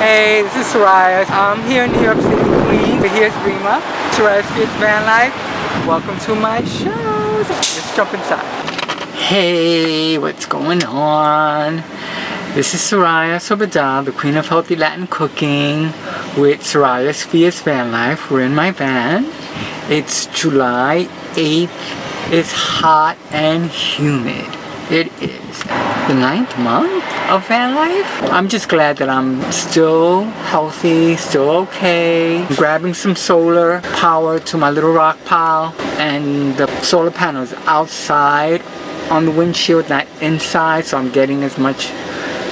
Hey, this is Soraya. I'm here in New York City, Queens. Here's Rima. Soraya's Fierce Van Life. Welcome to my show. Let's jump inside. Hey, what's going on? This is Soraya Sobadal, the Queen of Healthy Latin Cooking, with Soraya's Fierce Van Life. We're in my van. It's July 8th. It's hot and humid. It is the 9th month of van life. I'm just glad that I'm still healthy, still okay. I'm grabbing some solar power to my little rock pile, and the solar panels outside on the windshield, not inside, so I'm getting as much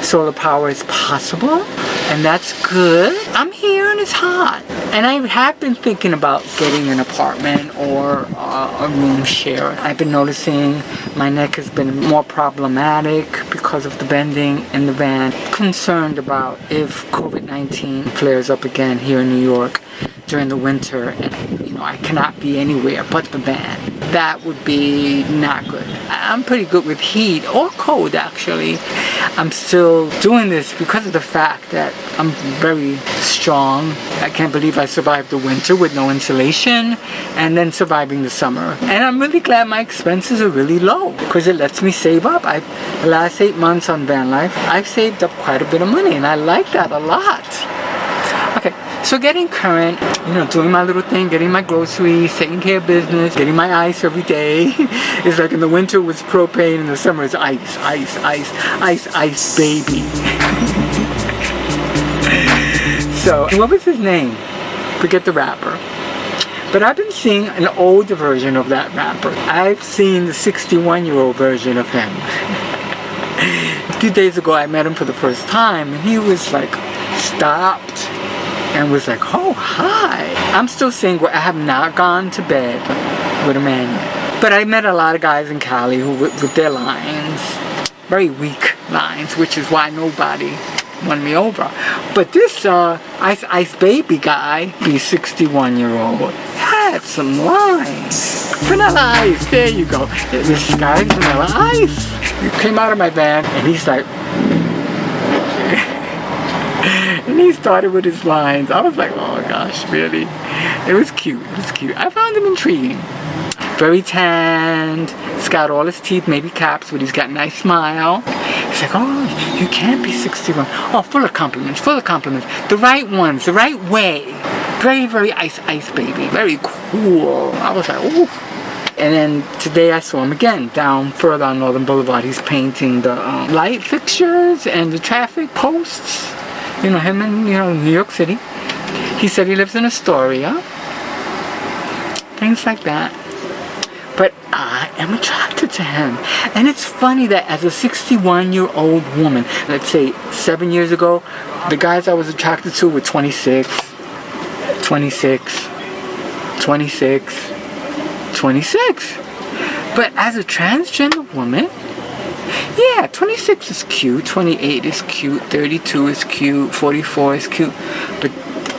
solar power as possible, and that's good. I'm here and it's hot, and I have been thinking about getting an apartment or a room share. I've been noticing my neck has been more problematic because of the bending in the van. Concerned about if COVID-19 flares up again here in New York during the winter, and I cannot be anywhere but the van. That would be not good. I'm pretty good with heat or cold, actually. I'm still doing this because of the fact that I'm very strong. I can't believe I survived the winter with no insulation and then surviving the summer. And I'm really glad my expenses are really low because it lets me save up. The last 8 months on van life, I've saved up quite a bit of money, and I like that a lot. Okay. So getting current, doing my little thing, getting my groceries, taking care of business, getting my ice every day. It's like in the winter it was propane, in the summer it's ice, baby. So, what was his name? Forget the rapper. But I've been seeing an older version of that rapper. I've seen the 61-year-old version of him. A few days ago I met him for the first time, and he was like stopped and was like, oh, hi. I'm still single. I have not gone to bed with a man yet. But I met a lot of guys in Cali who, with their lines, very weak lines, which is why nobody won me over. But this Ice Baby guy, the 61-year-old, had some lines. Vanilla Ice, there you go. This guy's Vanilla Ice. He came out of my van, and he's like, and he started with his lines. I was like, oh gosh, really? It was cute. It was cute. I found him intriguing. Very tanned. He's got all his teeth, maybe caps, but he's got a nice smile. He's like, oh, you can't be 61. Oh, full of compliments, full of compliments. The right ones, the right way. Very, very ice baby. Very cool. I was like, ooh. And then today I saw him again down further on Northern Boulevard. He's painting the light fixtures and the traffic posts. Him in, New York City. He said he lives in Astoria. Things like that. But I am attracted to him. And it's funny that as a 61-year-old woman, let's say 7 years ago, the guys I was attracted to were 26. But as a transgender woman, yeah, 26 is cute, 28 is cute, 32 is cute, 44 is cute, but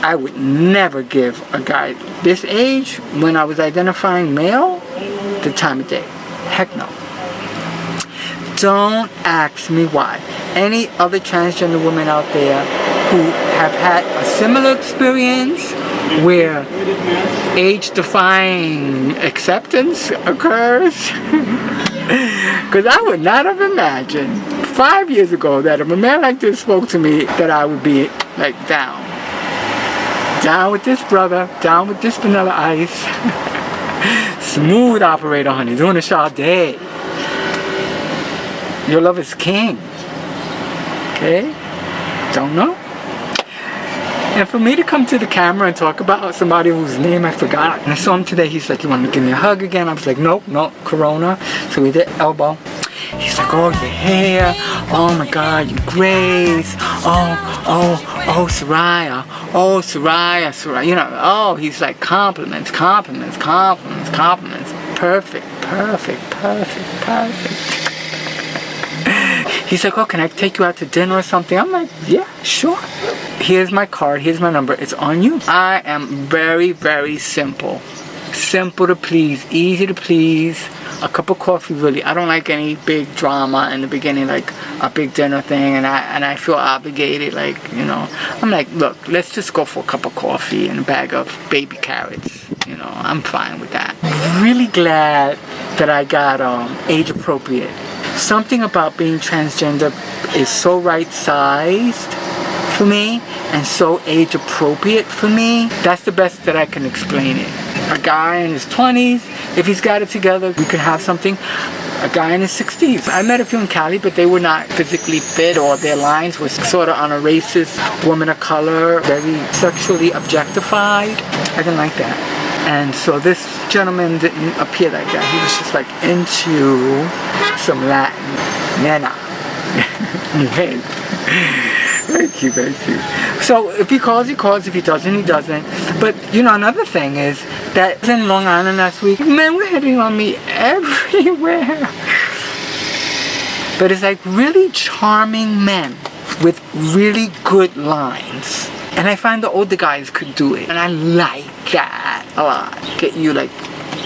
I would never give a guy this age, when I was identifying male, the time of day. Heck no. Don't ask me why. Any other transgender women out there who have had a similar experience where age-defying acceptance occurs? Because I would not have imagined 5 years ago that if a man like this spoke to me, that I would be like down with this brother, down with this Vanilla Ice. Smooth operator, honey, doing a show day. Your love is king. Okay? Don't know. And for me to come to the camera and talk about somebody whose name I forgot, and I saw him today, he's like, you want to give me a hug again? I was like, nope, Corona. So we did elbow. He's like, oh, your hair, oh my God, your grace, oh, Soraya, he's like, compliments, perfect. He's like, oh, can I take you out to dinner or something? I'm like, yeah, sure. Here's my card, here's my number, it's on you. I am very, very simple. Simple to please, easy to please, A cup of coffee, really. I don't like any big drama in the beginning, like a big dinner thing, and I feel obligated, like, you know. I'm like, look, let's just go for a cup of coffee and a bag of baby carrots. You know, I'm fine with that. Really glad that I got age appropriate. Something about being transgender is so right-sized for me and so age appropriate for me. That's the best that I can explain it. A guy in his 20s, if he's got it together, we could have something. A guy in his 60s. I met a few in Cali, but they were not physically fit, or their lines were sort of on a racist, woman of color, very sexually objectified. I didn't like that. And so this gentleman didn't appear like that. He was just like into some Latin. Nana. Hey. Very cute, very cute. So if he calls, he calls. If he doesn't, he doesn't. But, you know, another thing is that in Long Island last week, men were hitting on me everywhere. But it's like really charming men with really good lines. And I find the older guys could do it. And I like that a lot. Get you, like,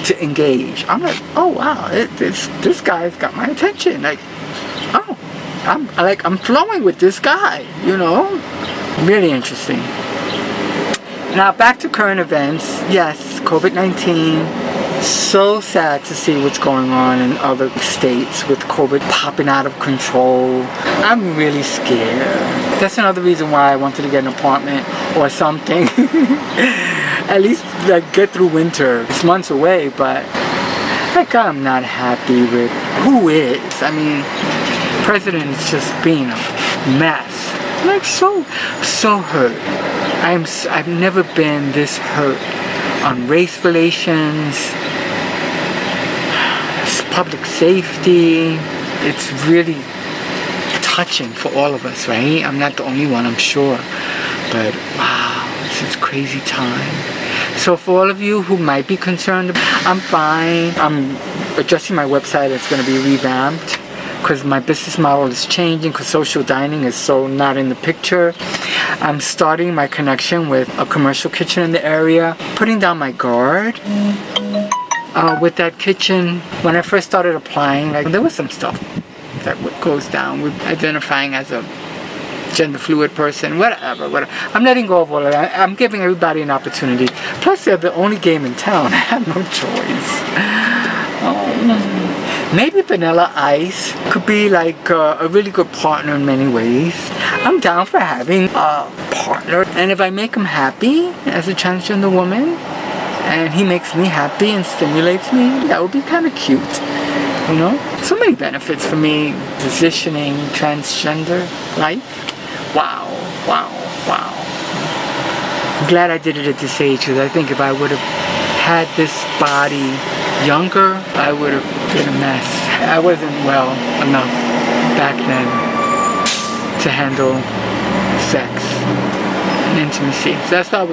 to engage. I'm like, oh, wow, this guy's got my attention. Like, oh. I'm flowing with this guy, you know? Really interesting. Now, back to current events. Yes, COVID-19. So sad to see what's going on in other states with COVID popping out of control. I'm really scared. That's another reason why I wanted to get an apartment or something. At least, like, get through winter. It's months away, but, like, I'm not happy with who is. I mean, president is just being a mess. Like, so hurt. I've never been this hurt on race relations, public safety. It's really touching for all of us, right? I'm not the only one, I'm sure. But wow, this is crazy time. So for all of you who might be concerned, I'm fine. I'm adjusting my website. It's going to be revamped, because my business model is changing, because social dining is so not in the picture. I'm starting my connection with a commercial kitchen in the area, putting down my guard with that kitchen. When I first started applying, like, there was some stuff that goes down with identifying as a gender fluid person, whatever. I'm letting go of all of that. I'm giving everybody an opportunity. Plus, they're the only game in town. I have no choice. Maybe Vanilla Ice could be like a really good partner in many ways. I'm down for having a partner. And if I make him happy as a transgender woman, and he makes me happy and stimulates me, that would be kind of cute. You know? So many benefits for me. Positioning, transgender life. Wow. I'm glad I did it at this age, because I think if I would have had this body younger, I would have been a mess. I wasn't well enough back then to handle sex and intimacy. So that's why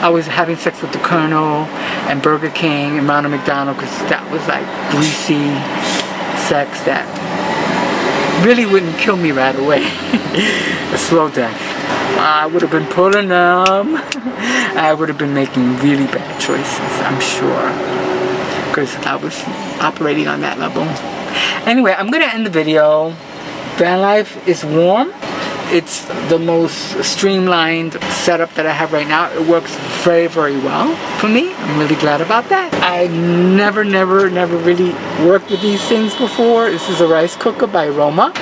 I was having sex with the Colonel and Burger King and Ronald McDonald, because that was like greasy sex that really wouldn't kill me right away. A slow death. I would have been pulling them. I would have been making really bad choices, I'm sure, because I was operating on that level. Anyway, I'm going to end the video. Van life is warm. It's the most streamlined setup that I have right now. It works very, very well for me. I'm really glad about that. I never really worked with these things before. This is a rice cooker by Roma.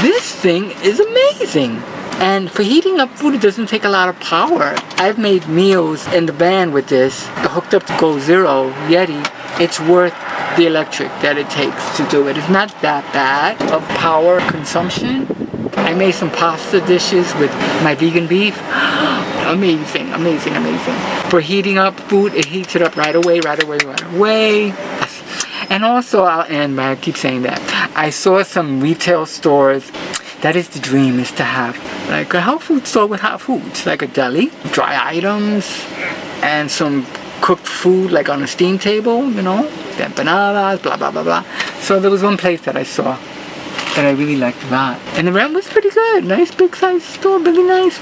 This thing is amazing. And for heating up food, it doesn't take a lot of power. I've made meals in the van with this, hooked up to Go Zero Yeti. It's worth the electric that it takes to do it. It's not that bad of power consumption. I made some pasta dishes with my vegan beef. Amazing. For heating up food, it heats it up right away. And also, I'll end by, I keep saying that, I saw some retail stores. That is the dream, is to have like a health food store with hot foods, like a deli, dry items, and some cooked food like on a steam table, you know, the empanadas, blah, blah, blah, blah. So there was one place that I saw that I really liked a lot. And the rent was pretty good. Nice big size store, really nice.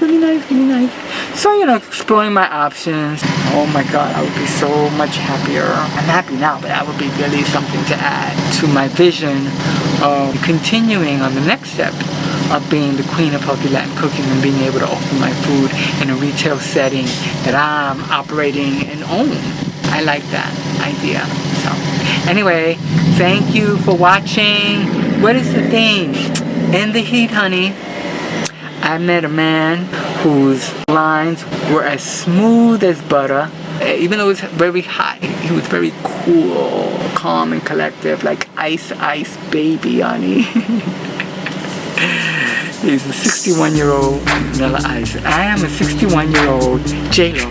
So, you know, exploring my options. Oh my God, I would be so much happier. I'm happy now, but that would be really something to add to my vision of continuing on the next step of being the queen of healthy Latin cooking and being able to offer my food in a retail setting that I'm operating and own. I like that idea. So anyway, thank you for watching. What is the theme? In the heat, honey. I met a man whose lines were as smooth as butter. Even though it was very hot, he was very cool, calm and collective, like ice baby, honey. He's a 61-year-old Vanilla Ice. I am a 61-year-old J-Lo.